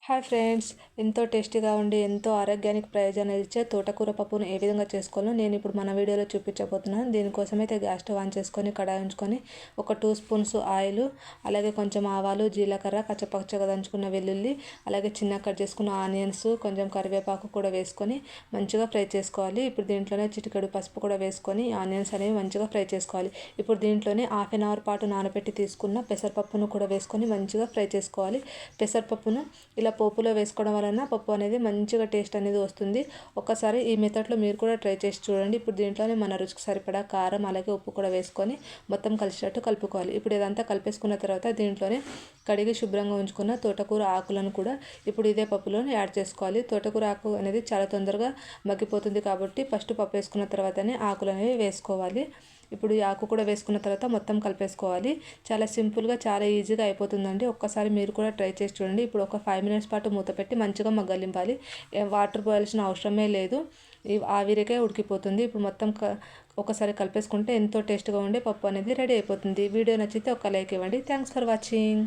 Hi friends, ఎంతో టేస్టీగా ఉండి ఎంతో ఆరోగ్యానికి ప్రయోజనాలు ఇచ్చే తోటకూర పప్పును ఏ విధంగా చేసుకోవాలో నేను ఇప్పుడు మన వీడియోలో చూపించబోతున్నాను. దీనికోసం అయితే గ్యాస్ స్టవ్ ఆన్ చేసుకొని కడాయి ఉంచుకొని ఒక 2 స్పూన్స్ ఆయిల్, అలాగే కొంచెం ఆవాలు, జీలకర్ర, కచ్చపచ్చగా దంచుకున్న వెల్లుల్లి, అలాగే చిన్న కట్ చేసుకున్న ఆనియన్స్, కొంచెం కరివేపాకు కూడా వేసుకొని మంచిగా ఫ్రై చేసుకోవాలి. ఇప్పుడు దీంట్లోనే చిటికెడు పసుపు కూడా వేసుకొని ఆనియన్స్ అనేవి మంచిగా ఫ్రై చేసుకోవాలి. ఇప్పుడు దీంట్లోనే హాఫ్ అన్ అవర్ పాటు నానబెట్టి తీసుకున్న పెసరపప్పును కూడా వేసుకొని మంచిగా ఫ్రై చేసుకోవాలి. పెసరపప్పును ఇలా పోపులో వేసుకోవడం వలన పప్పు అనేది మంచిగా టేస్ట్ అనేది వస్తుంది. ఒకసారి ఈ మెథడ్లో మీరు కూడా ట్రై చేసి చూడండి. ఇప్పుడు దీంట్లోనే మన రుచికి సరిపడా కారం, అలాగే ఉప్పు కూడా వేసుకొని మొత్తం కలిసేటట్టు కలుపుకోవాలి. ఇప్పుడు ఇదంతా కలిపేసుకున్న తర్వాత దీంట్లోనే కడిగి శుభ్రంగా ఉంచుకున్న తోటకూర ఆకులను కూడా ఇప్పుడు ఇదే పప్పులో యాడ్ చేసుకోవాలి. తోటకూర ఆకు అనేది చాలా తొందరగా మగ్గిపోతుంది కాబట్టి ఫస్ట్ పప్పు వేసుకున్న తర్వాతనే ఆకులు అనేవి వేసుకోవాలి. ఇప్పుడు ఈ ఆకు కూడా వేసుకున్న తర్వాత మొత్తం కలిపేసుకోవాలి. చాలా సింపుల్గా, చాలా ఈజీగా అయిపోతుందండి. ఒక్కసారి మీరు కూడా ట్రై చేసి చూడండి. ఇప్పుడు ఒక 5 మినిట్స్ పాటు మూత పెట్టి మంచిగా మగ్గలింపాలి. వాటర్ పోయాల్సిన అవసరమే లేదు, ఆవిరికే ఉడికిపోతుంది. ఇప్పుడు మొత్తం ఒకసారి కలిపేసుకుంటే ఎంతో టేస్ట్గా ఉండే పప్పు అనేది రెడీ అయిపోతుంది. వీడియో నచ్చితే ఒక లైక్ ఇవ్వండి. Thanks for watching.